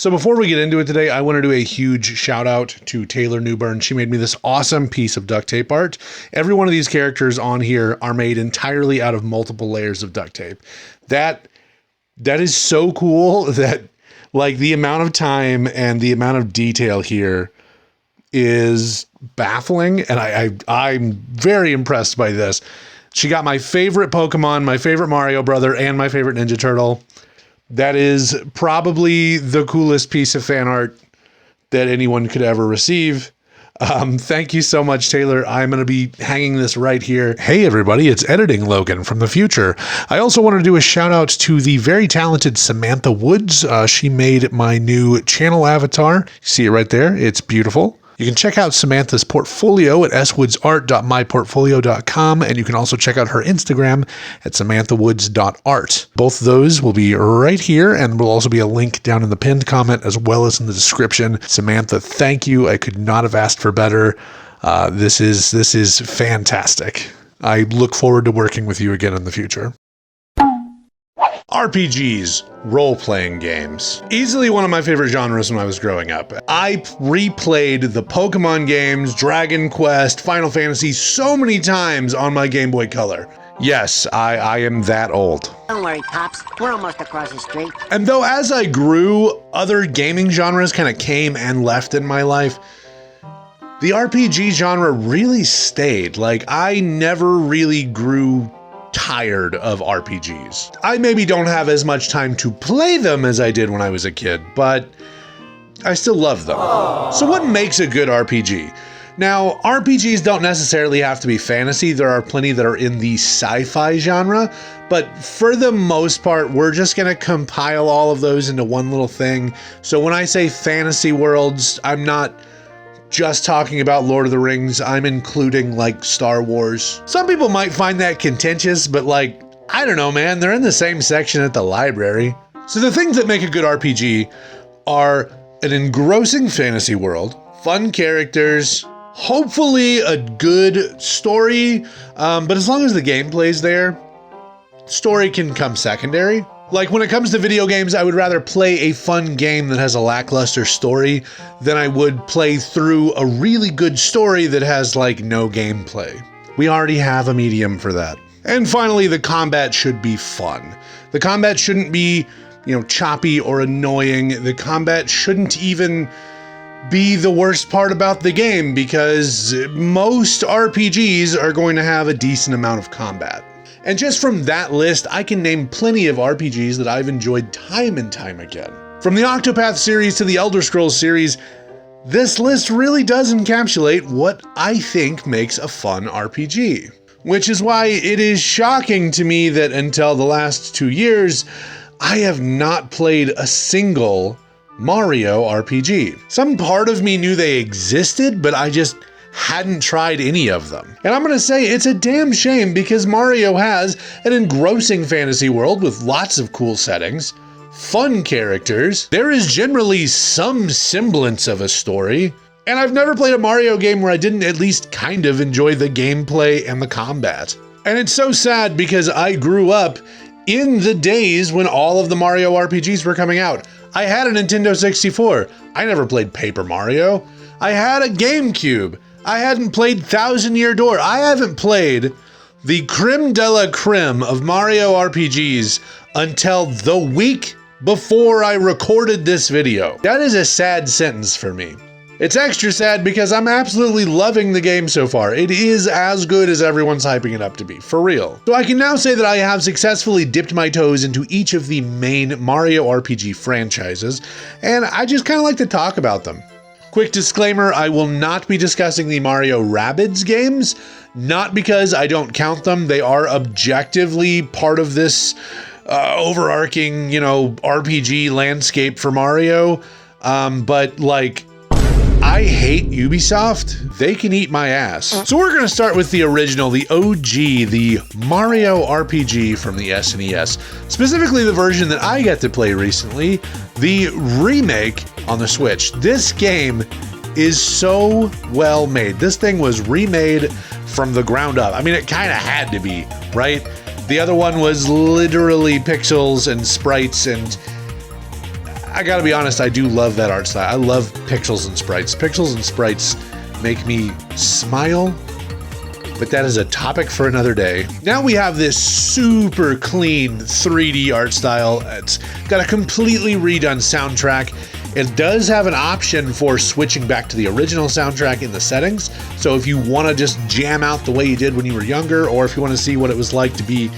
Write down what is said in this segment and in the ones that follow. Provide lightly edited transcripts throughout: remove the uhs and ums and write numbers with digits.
So before we get into it today, I want to do a huge shout out to Taylor Newburn. She made me this awesome piece of duct tape art. Every one of these characters on here are made entirely out of multiple layers of duct tape. That is so cool that like the amount of time and the amount of detail here is baffling. And I'm very impressed by this. She got my favorite Pokemon, my favorite Mario brother, and my favorite Ninja Turtle. That is probably the coolest piece of fan art that anyone could ever receive. Thank you so much, Taylor. I'm going to be hanging this right here. Hey, everybody, it's Editing Logan from the future. I also want to do a shout out to the very talented Samantha Woods. She made my new channel avatar. See it right there? It's beautiful. You can check out Samantha's portfolio at swoodsart.myportfolio.com, and you can also check out her Instagram at samanthawoods.art. Both of those will be right here, and will also be a link down in the pinned comment as well as in the description. Samantha, thank you. I could not have asked for better. This is fantastic. I look forward to working with you again in the future. RPGs, role-playing games. Easily one of my favorite genres when I was growing up. I replayed the Pokemon games, Dragon Quest, Final Fantasy so many times on my Game Boy Color. Yes, I am that old. Don't worry, Pops. We're almost across the street. And though as I grew, other gaming genres kind of came and left in my life, the RPG genre really stayed. Like, I never really grew tired of RPGs. I maybe don't have as much time to play them as I did when I was a kid, but I still love them. So what makes a good RPG? Now, RPGs don't necessarily have to be fantasy. There are plenty that are in the sci-fi genre, but for the most part, we're just going to compile all of those into one little thing. So when I say fantasy worlds, I'm not just talking about Lord of the Rings. I'm including like Star Wars. Some people might find that contentious, but like, I don't know, man, they're in the same section at the library. So the things that make a good RPG are an engrossing fantasy world, fun characters, hopefully a good story, but as long as the gameplay's there, story can come secondary. Like when it comes to video games, I would rather play a fun game that has a lackluster story than I would play through a really good story that has like no gameplay. We already have a medium for that. And finally, the combat should be fun. The combat shouldn't be, choppy or annoying. The combat shouldn't even be the worst part about the game, because most RPGs are going to have a decent amount of combat. And just from that list, I can name plenty of RPGs that I've enjoyed time and time again. From the Octopath series to the Elder Scrolls series, this list really does encapsulate what I think makes a fun RPG. Which is why it is shocking to me that until the last 2 years, I have not played a single Mario RPG. Some part of me knew they existed, but I just hadn't tried any of them. And I'm gonna say it's a damn shame, because Mario has an engrossing fantasy world with lots of cool settings, fun characters, there is generally some semblance of a story, and I've never played a Mario game where I didn't at least kind of enjoy the gameplay and the combat. And it's so sad, because I grew up in the days when all of the Mario RPGs were coming out. I had a Nintendo 64. I never played Paper Mario. I had a GameCube. I hadn't played Thousand Year Door. I haven't played the creme de la creme of Mario RPGs until the week before I recorded this video. That is a sad sentence for me. It's extra sad because I'm absolutely loving the game so far. It is as good as everyone's hyping it up to be, for real. So I can now say that I have successfully dipped my toes into each of the main Mario RPG franchises, and I just kind of like to talk about them. Quick disclaimer, I will not be discussing the Mario Rabbids games, not because I don't count them. They are objectively part of this overarching, RPG landscape for Mario. But like, I hate Ubisoft. They can eat my ass. So we're gonna start with the original, the OG, the Mario RPG from the SNES. Specifically the version that I got to play recently, the remake on the Switch. This game is so well made. This thing was remade from the ground up. I mean, it kind of had to be, right? The other one was literally pixels and sprites, and I gotta be honest, I do love that art style. I love pixels and sprites. Pixels and sprites make me smile, but that is a topic for another day. Now we have this super clean 3D art style. It's got a completely redone soundtrack. It does have an option for switching back to the original soundtrack in the settings. So if you want to just jam out the way you did when you were younger, or if you want to see what it was like to be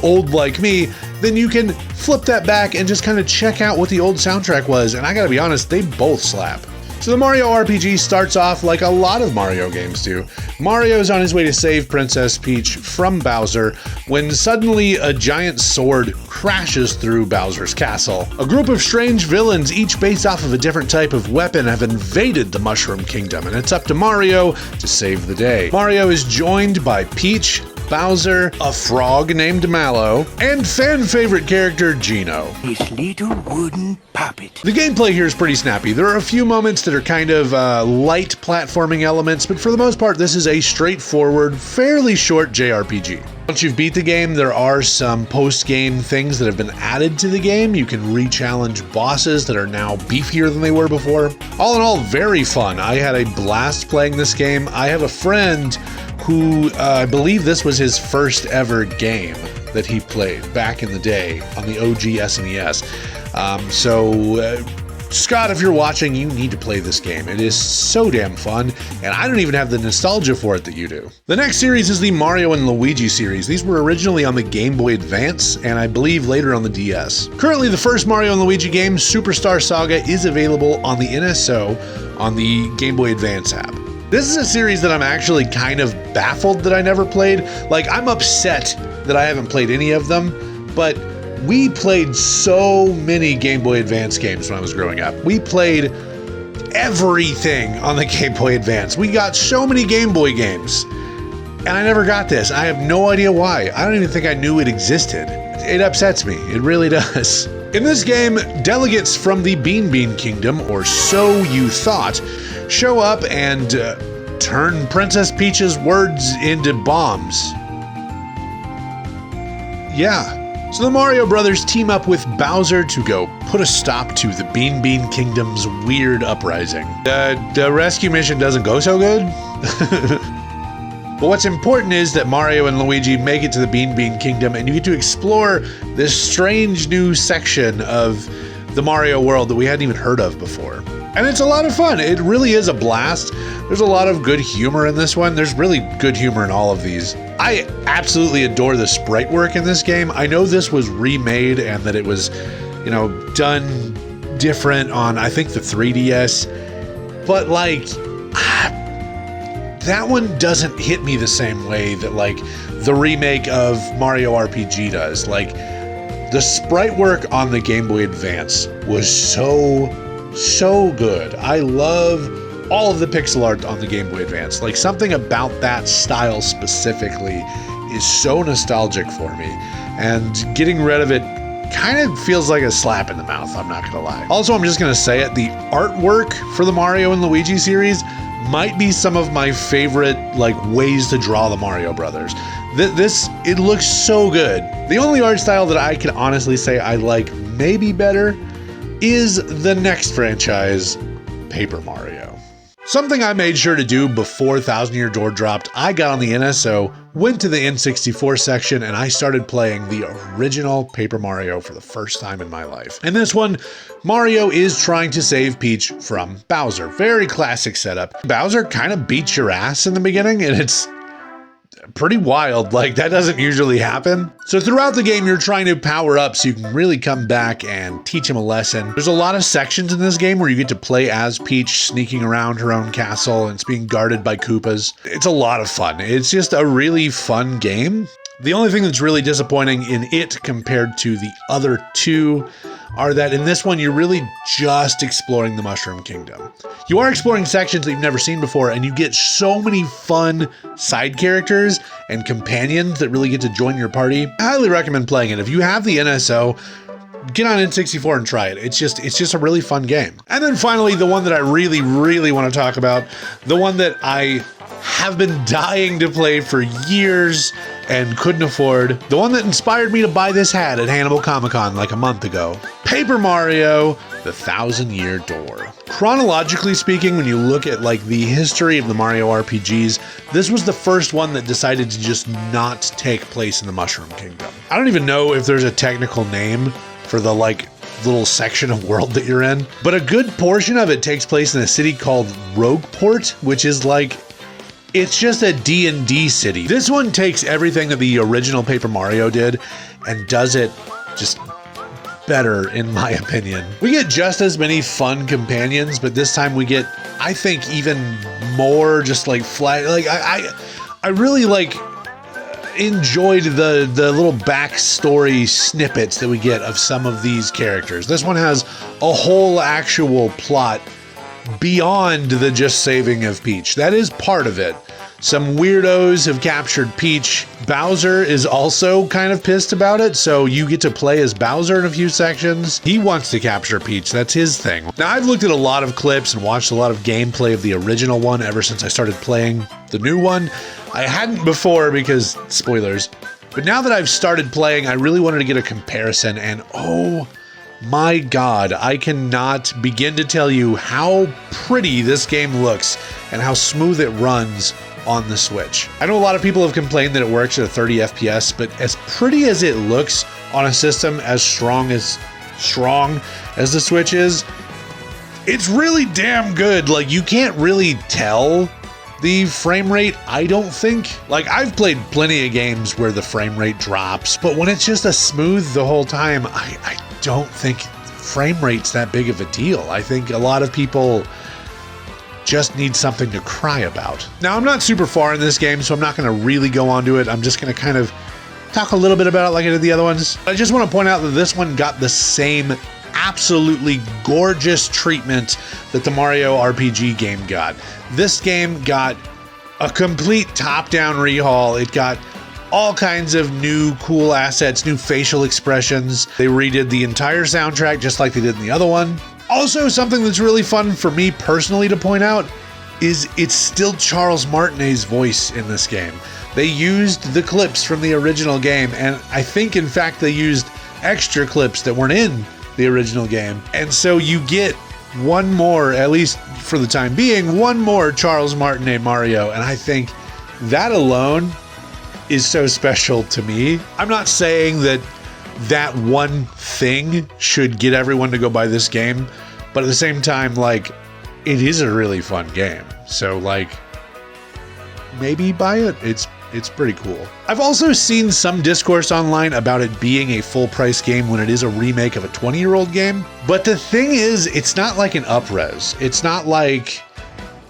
old like me, then you can flip that back and just kind of check out what the old soundtrack was. And I gotta be honest, they both slap. So the Mario RPG starts off like a lot of Mario games do. Mario's on his way to save Princess Peach from Bowser when suddenly a giant sword crashes through Bowser's castle. A group of strange villains, each based off of a different type of weapon, have invaded the Mushroom Kingdom, and it's up to Mario to save the day. Mario is joined by Peach, Bowser, a frog named Mallow, and fan favorite character Geno. His little wooden puppet. The gameplay here is pretty snappy. There are a few moments that are kind of light platforming elements, but for the most part, this is a straightforward, fairly short JRPG. Once you've beat the game, there are some post-game things that have been added to the game. You can re-challenge bosses that are now beefier than they were before. All in all, very fun. I had a blast playing this game. I have a friend who I believe this was his first ever game that he played back in the day on the OG SNES. Scott, if you're watching, you need to play this game. It is so damn fun, and I don't even have the nostalgia for it that you do. The next series is the Mario and Luigi series. These were originally on the Game Boy Advance, and I believe later on the DS. Currently, the first Mario and Luigi game, Superstar Saga, is available on the NSO on the Game Boy Advance app. This is a series that I'm actually kind of baffled that I never played. Like, I'm upset that I haven't played any of them, but we played so many Game Boy Advance games when I was growing up. We played everything on the Game Boy Advance. We got so many Game Boy games, and I never got this. I have no idea why. I don't even think I knew it existed. It upsets me. It really does. In this game, delegates from the Bean Bean Kingdom, or so you thought, show up and turn Princess Peach's words into bombs. Yeah. So the Mario Brothers team up with Bowser to go put a stop to the Bean Bean Kingdom's weird uprising. The rescue mission doesn't go so good. But what's important is that Mario and Luigi make it to the Bean Bean Kingdom, and you get to explore this strange new section of the Mario world that we hadn't even heard of before. And it's a lot of fun. It really is a blast. There's a lot of good humor in this one. There's really good humor in all of these. I absolutely adore the sprite work in this game. I know this was remade and that it was, done different on, I think, the 3DS. But, that one doesn't hit me the same way that, the remake of Mario RPG does. The sprite work on the Game Boy Advance was so good. I love all of the pixel art on the Game Boy Advance. Something about that style specifically is so nostalgic for me, and getting rid of it kind of feels like a slap in the mouth, I'm not gonna lie. Also, I'm just gonna say it, the artwork for the Mario and Luigi series might be some of my favorite ways to draw the Mario Brothers. It looks so good. The only art style that I can honestly say I like maybe better is the next franchise, Paper Mario. Something I made sure to do before Thousand Year Door dropped, I got on the NSO, went to the N64 section, and I started playing the original Paper Mario for the first time in my life. In this one, Mario is trying to save Peach from Bowser. Very classic setup. Bowser kind of beats your ass in the beginning, and it's pretty wild. That doesn't usually happen. So throughout the game, you're trying to power up so you can really come back and teach him a lesson. There's a lot of sections in this game where you get to play as Peach, sneaking around her own castle, and it's being guarded by Koopas. It's a lot of fun. It's just a really fun game. The only thing that's really disappointing in it compared to the other two are that in this one, you're really just exploring the Mushroom Kingdom. You are exploring sections that you've never seen before, and you get so many fun side characters and companions that really get to join your party. I highly recommend playing it. If you have the NSO, get on N64 and try it. It's just a really fun game. And then finally, the one that I really, really want to talk about, the one that I have been dying to play for years, and couldn't afford. The one that inspired me to buy this hat at Hannibal Comic-Con like a month ago. Paper Mario, The Thousand Year Door. Chronologically speaking, when you look at like the history of the Mario RPGs, this was the first one that decided to just not take place in the Mushroom Kingdom. I don't even know if there's a technical name for the like little section of world that you're in, but a good portion of it takes place in a city called Rogueport, which is like, it's just a D&D city. This one takes everything that the original Paper Mario did and does it just better, in my opinion. We get just as many fun companions, but this time we get, I think, even more just like flat. Like I really like enjoyed the little backstory snippets that we get of some of these characters. This one has a whole actual plot beyond the just saving of Peach. That is part of it. Some weirdos have captured Peach. Bowser is also kind of pissed about it, so you get to play as Bowser in a few sections. He wants to capture Peach, that's his thing. Now, I've looked at a lot of clips and watched a lot of gameplay of the original one ever since I started playing the new one. I hadn't before because, spoilers, but now that I've started playing, I really wanted to get a comparison, and oh my God, I cannot begin to tell you how pretty this game looks and how smooth it runs on the Switch. I know a lot of people have complained that it works at a 30 FPS, but as pretty as it looks on a system as strong as the Switch is, it's really damn good. Like, you can't really tell the frame rate, I don't think. Like, I've played plenty of games where the frame rate drops, but when it's just a smooth the whole time, I don't think frame rate's that big of a deal. I think a lot of people just need something to cry about. Now, I'm not super far in this game, so I'm not going to really go on to it. I'm just going to kind of talk a little bit about it like I did the other ones. I just want to point out that this one got the same absolutely gorgeous treatment that the Mario RPG game got. This game got a complete top-down rehaul. It got all kinds of new cool assets, new facial expressions. They redid the entire soundtrack just like they did in the other one. Also, something that's really fun for me personally to point out is it's still Charles Martinet's voice in this game. They used the clips from the original game, and I think, in fact, they used extra clips that weren't in the original game. And so you get one more, at least for the time being, one more Charles Martinet Mario, and I think that alone is so special to me. I'm not saying that that one thing should get everyone to go buy this game, but at the same time, like, it is a really fun game. So, like, maybe buy it. It's pretty cool. I've also seen some discourse online about it being a full price game when it is a remake of a 20-year-old game. But the thing is, it's not like an up-res. It's not like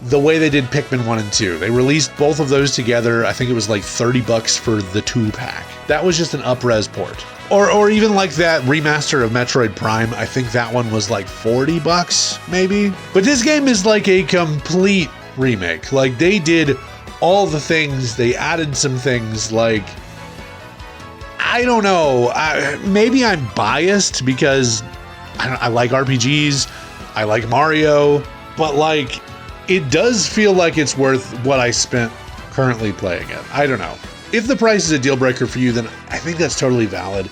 the way they did Pikmin 1 and 2. They released both of those together. I think it was like $30 for the 2-pack. That was just an up-res port. Or even like that remaster of Metroid Prime. I think that one was like $40 maybe. But this game is like a complete remake. Like, they did all the things, they added some things. Like, I don't know, maybe I'm biased because I like RPGs, I like Mario, but like, it does feel like it's worth what I spent currently playing it. I don't know. If the price is a deal breaker for you, then I think that's totally valid.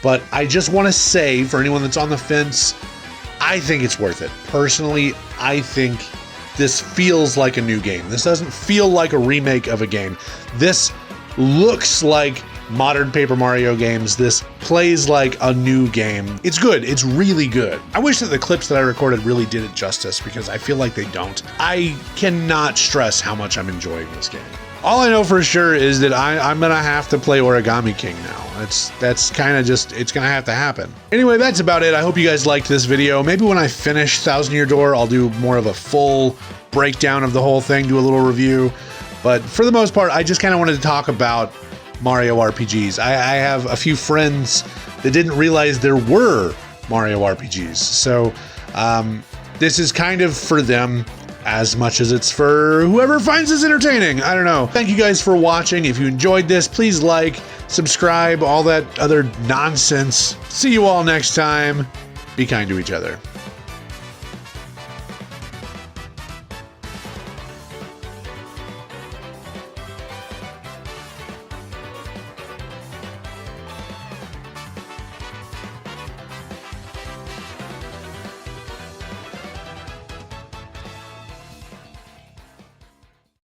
But I just want to say, for anyone that's on the fence, I think it's worth it. Personally, I think this feels like a new game. This doesn't feel like a remake of a game. This looks like modern Paper Mario games. This plays like a new game. It's good. It's really good. I wish that the clips that I recorded really did it justice, because I feel like they don't. I cannot stress how much I'm enjoying this game. All I know for sure is that I'm gonna have to play Origami King now. That's kind of just, it's gonna have to happen. Anyway, that's about it. I hope you guys liked this video. Maybe when I finish Thousand Year Door, I'll do more of a full breakdown of the whole thing, do a little review. But for the most part, I just kind of wanted to talk about Mario RPGs. I have a few friends that didn't realize there were Mario RPGs. So this is kind of for them as much as it's for whoever finds this entertaining. I don't know. Thank you guys for watching. If you enjoyed this, please like, subscribe, all that other nonsense. See you all next time. Be kind to each other.